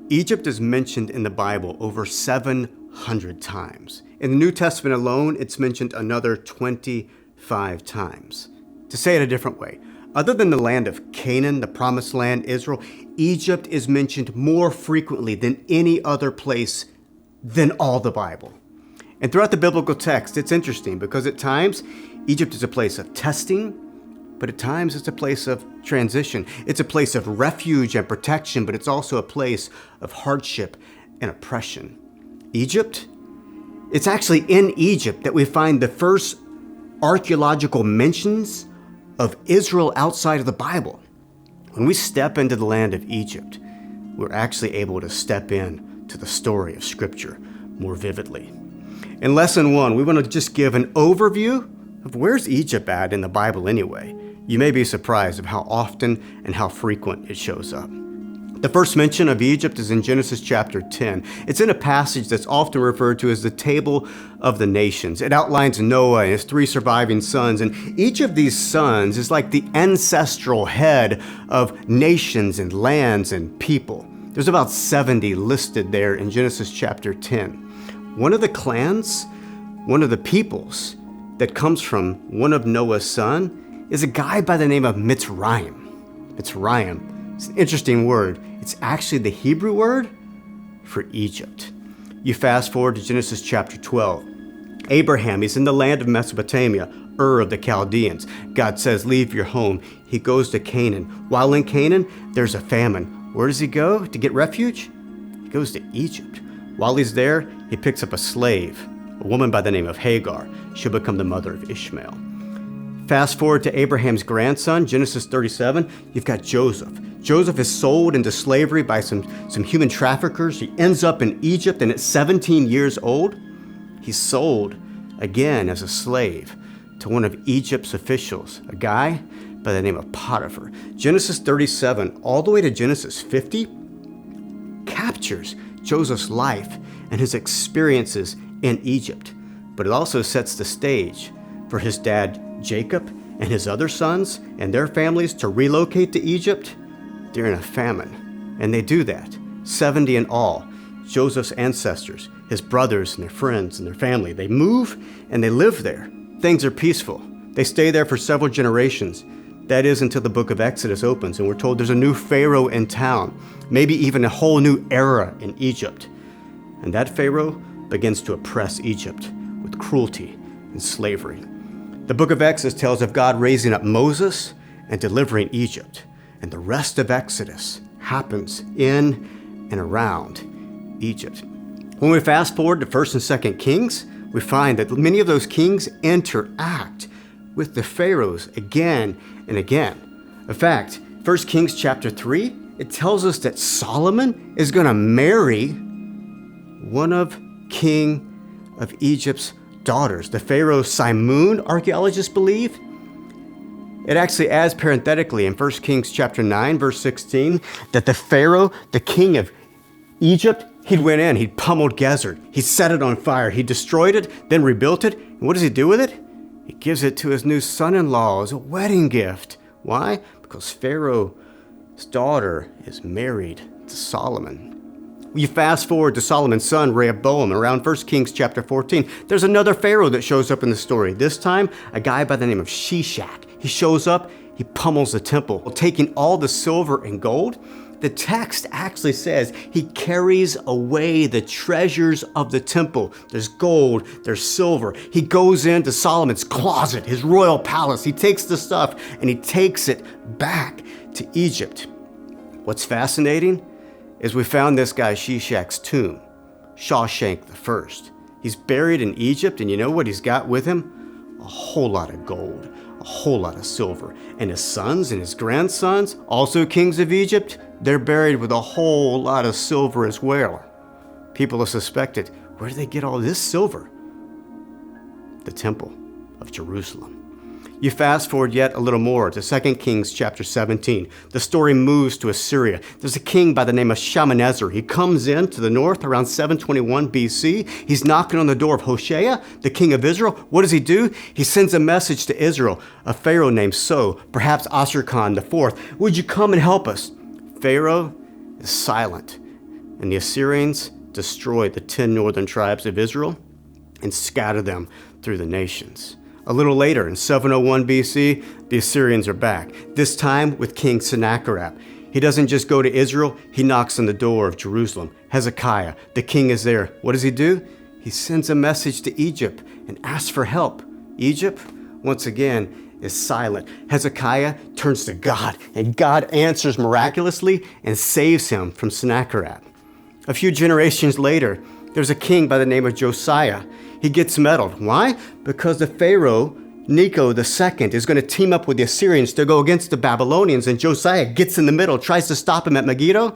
Egypt is mentioned in the Bible over 700 times. In the New Testament alone, it's mentioned another 25 times. To say it a different way, other than the land of Canaan, the promised land, Israel, Egypt is mentioned more frequently than any other place than all the Bible. And throughout the biblical text, it's interesting because at times, Egypt is a place of testing, but at times it's a place of transition. It's a place of refuge and protection, but it's also a place of hardship and oppression. Egypt? It's actually in Egypt that we find the first archaeological mentions of Israel outside of the Bible. When we step into the land of Egypt, we're actually able to step in to the story of Scripture more vividly. In Lesson 1, we want to just give an overview of where's Egypt at in the Bible anyway. You may be surprised of how often and how frequent it shows up. The first mention of Egypt is in Genesis chapter 10. It's in a passage that's often referred to as the Table of the Nations. It outlines Noah and his 3 surviving sons, and each of these sons is like the ancestral head of nations and lands and people. There's about 70 listed there in Genesis chapter 10. One of the clans, one of the peoples that comes from one of Noah's sons is a guy by the name of Mitzrayim. Mitzrayim. It's an interesting word. It's actually the Hebrew word for Egypt. You fast forward to Genesis chapter 12. Abraham, he's in the land of Mesopotamia, Ur of the Chaldeans. God says, leave your home. He goes to Canaan. While in Canaan, there's a famine. Where does he go to get refuge? He goes to Egypt. While he's there, he picks up a slave, a woman by the name of Hagar. She'll become the mother of Ishmael. Fast forward to Abraham's grandson, Genesis 37, you've got Joseph. Joseph is sold into slavery by some human traffickers. He ends up in Egypt, and at 17 years old, he's sold again as a slave to one of Egypt's officials, a guy by the name of Potiphar. Genesis 37, all the way to Genesis 50, captures Joseph's life and his experiences in Egypt, but it also sets the stage for his dad Jacob and his other sons and their families to relocate to Egypt during a famine. And they do that, 70 in all. Joseph's ancestors, his brothers and their friends and their family, they move and they live there. Things are peaceful. They stay there for several generations. That is until the book of Exodus opens and we're told there's a new Pharaoh in town, maybe even a whole new era in Egypt. And that Pharaoh begins to oppress Egypt with cruelty and slavery. The book of Exodus tells of God raising up Moses and delivering Egypt. And the rest of Exodus happens in and around Egypt. When we fast forward to 1st and 2nd Kings, we find that many of those kings interact with the pharaohs again and again. In fact, 1 Kings chapter 3, it tells us that Solomon is going to marry one of King of Egypt's daughters, the Pharaoh Simoon, archaeologists believe. It actually adds parenthetically in 1 Kings chapter 9, verse 16, that the Pharaoh, the king of Egypt, he went in, he pummeled Gezer, he set it on fire, he destroyed it, then rebuilt it. And what does he do with it? He gives it to his new son-in-law as a wedding gift. Why? Because Pharaoh's daughter is married to Solomon. You fast forward to Solomon's son, Rehoboam, around 1 Kings chapter 14. There's another Pharaoh that shows up in the story. This time, a guy by the name of Shishak. He shows up, he pummels the temple, taking all the silver and gold. The text actually says he carries away the treasures of the temple. There's gold, there's silver. He goes into Solomon's closet, his royal palace. He takes the stuff and he takes it back to Egypt. What's fascinating is we found this guy Shishak's tomb, Shawshank I. He's buried in Egypt, and you know what he's got with him? A whole lot of gold, a whole lot of silver. And his sons and his grandsons, also kings of Egypt, they're buried with a whole lot of silver as well. People have suspected, where did they get all this silver? The Temple of Jerusalem. You fast forward yet a little more to 2 Kings chapter 17. The story moves to Assyria. There's a king by the name of Shalmaneser. He comes in to the north around 721 BC. He's knocking on the door of Hoshea, the king of Israel. What does he do? He sends a message to Israel, a pharaoh named So, perhaps Ashur-khan IV. Would you come and help us? Pharaoh is silent. and the Assyrians destroyed the 10 northern tribes of Israel and scattered them through the nations. A little later, in 701 BC, the Assyrians are back, this time with King Sennacherib. He doesn't just go to Israel, he knocks on the door of Jerusalem. Hezekiah, the king, is there. What does he do? He sends a message to Egypt and asks for help. Egypt, once again, is silent. Hezekiah turns to God, and God answers miraculously and saves him from Sennacherib. A few generations later, there's a king by the name of Josiah. He gets meddled. Why? Because the Pharaoh, Necho II, is going to team up with the Assyrians to go against the Babylonians, and Josiah gets in the middle, tries to stop him at Megiddo,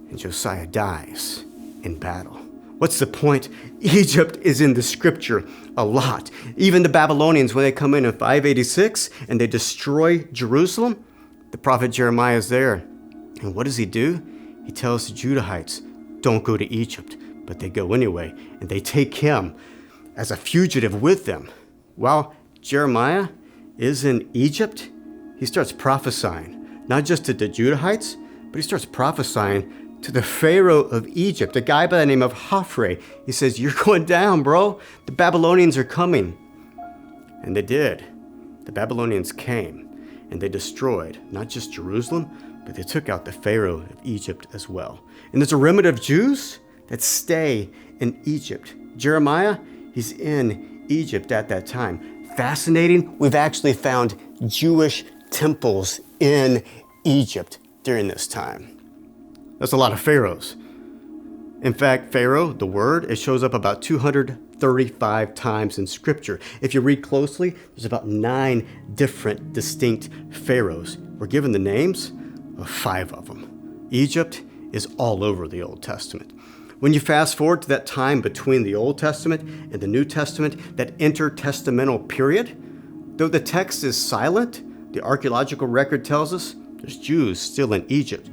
and Josiah dies in battle. What's the point? Egypt is in the scripture a lot. Even the Babylonians, when they come in 586 and they destroy Jerusalem, the prophet Jeremiah is there. And what does he do? He tells the Judahites, don't go to Egypt. But they go anyway, and they take him as a fugitive with them. While Jeremiah is in Egypt, he starts prophesying, not just to the Judahites, but he starts prophesying to the Pharaoh of Egypt, a guy by the name of Hophre. He says, you're going down, bro. The Babylonians are coming. And they did. The Babylonians came, and they destroyed not just Jerusalem, but they took out the Pharaoh of Egypt as well. And there's a remnant of Jews that stay in Egypt. Jeremiah, he's in Egypt at that time. Fascinating, we've actually found Jewish temples in Egypt during this time. That's a lot of pharaohs. In fact, Pharaoh, the word, it shows up about 235 times in scripture. If you read closely, there's about 9 different distinct pharaohs. We're given the names of 5 of them. Egypt is all over the Old Testament. When you fast forward to that time between the Old Testament and the New Testament, that intertestamental period, though the text is silent, the archaeological record tells us there's Jews still in Egypt.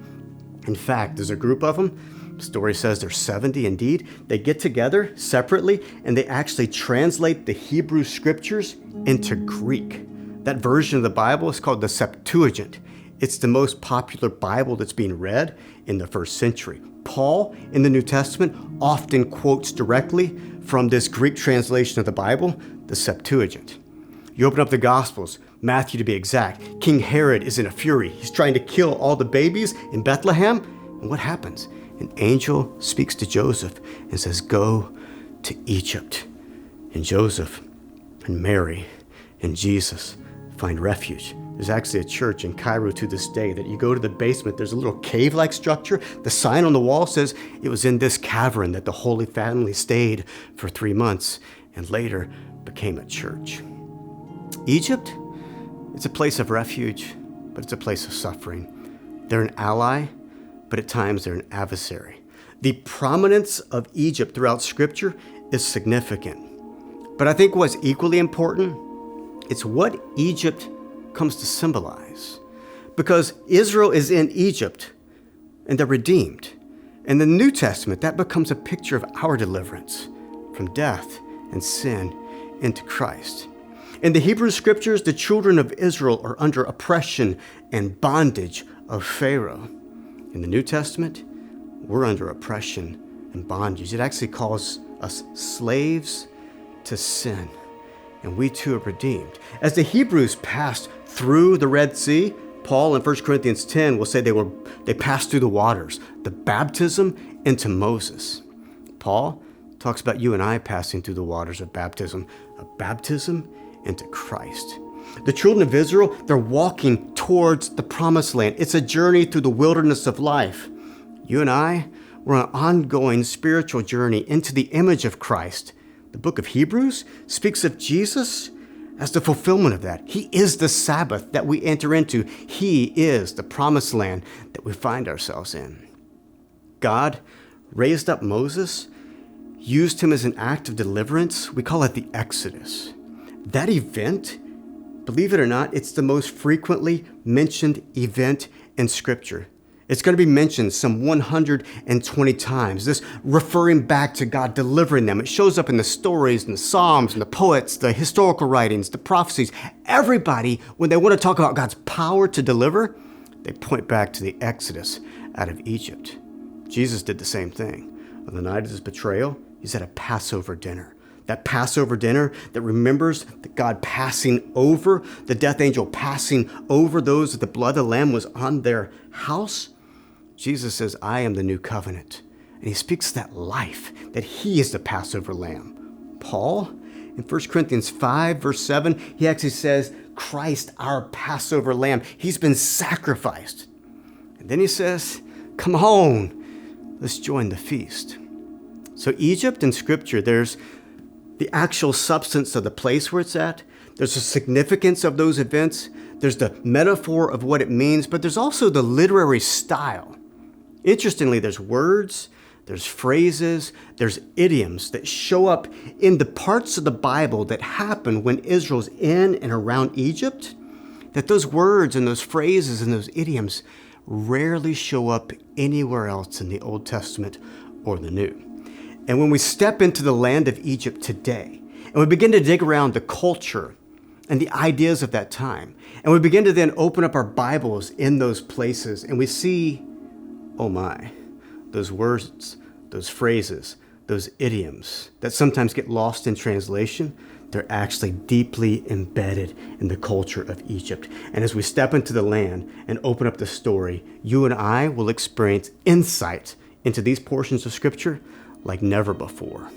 In fact, there's a group of them. The story says there's 70 indeed. They get together separately and they actually translate the Hebrew scriptures into Greek. That version of the Bible is called the Septuagint. It's the most popular Bible that's being read in the first century. Paul, in the New Testament, often quotes directly from this Greek translation of the Bible, the Septuagint. You open up the Gospels, Matthew to be exact, King Herod is in a fury. He's trying to kill all the babies in Bethlehem. And what happens? An angel speaks to Joseph and says, go to Egypt. And Joseph and Mary and Jesus find refuge. There's actually a church in Cairo to this day that you go to the basement, there's a little cave-like structure. The sign on the wall says it was in this cavern that the Holy Family stayed for 3 months and later became a church. Egypt, it's a place of refuge, but it's a place of suffering. They're an ally, but at times they're an adversary. The prominence of Egypt throughout Scripture is significant. But I think what's equally important, it's what Egypt comes to symbolize. Because Israel is in Egypt and they're redeemed. In the New Testament, that becomes a picture of our deliverance from death and sin into Christ. In the Hebrew scriptures, the children of Israel are under oppression and bondage of Pharaoh. In the New Testament, we're under oppression and bondage. It actually calls us slaves to sin. And we too are redeemed. As the Hebrews passed through the Red Sea, Paul in 1 Corinthians 10 will say they passed through the waters, the baptism into Moses. Paul talks about you and I passing through the waters of baptism into Christ. The children of Israel, they're walking towards the promised land. It's a journey through the wilderness of life. You and I, we're on an ongoing spiritual journey into the image of Christ. The book of Hebrews speaks of Jesus as the fulfillment of that. He is the Sabbath that we enter into. He is the promised land that we find ourselves in. God raised up Moses, used him as an act of deliverance. We call it the Exodus. That event, believe it or not, it's the most frequently mentioned event in Scripture. It's going to be mentioned some 120 times, this referring back to God delivering them. It shows up in the stories and the Psalms and the poets, the historical writings, the prophecies. Everybody, when they want to talk about God's power to deliver, they point back to the Exodus out of Egypt. Jesus did the same thing. On the night of his betrayal, he's at a Passover dinner. That Passover dinner that remembers that God passing over, the death angel passing over those that the blood of the Lamb was on their house. Jesus says, I am the new covenant. And he speaks that life, that he is the Passover Lamb. Paul, in 1 Corinthians 5, verse 7, he actually says, Christ, our Passover Lamb, he's been sacrificed. And then he says, come on, let's join the feast. So Egypt in Scripture, there's the actual substance of the place where it's at. There's the significance of those events. There's the metaphor of what it means, but there's also the literary style. Interestingly, there's words, there's phrases, there's idioms that show up in the parts of the Bible that happen when Israel's in and around Egypt, that those words and those phrases and those idioms rarely show up anywhere else in the Old Testament or the New. And when we step into the land of Egypt today, and we begin to dig around the culture and the ideas of that time, and we begin to then open up our Bibles in those places, and we see, oh my, those words, those phrases, those idioms that sometimes get lost in translation, they're actually deeply embedded in the culture of Egypt. And as we step into the land and open up the story, you and I will experience insight into these portions of Scripture like never before.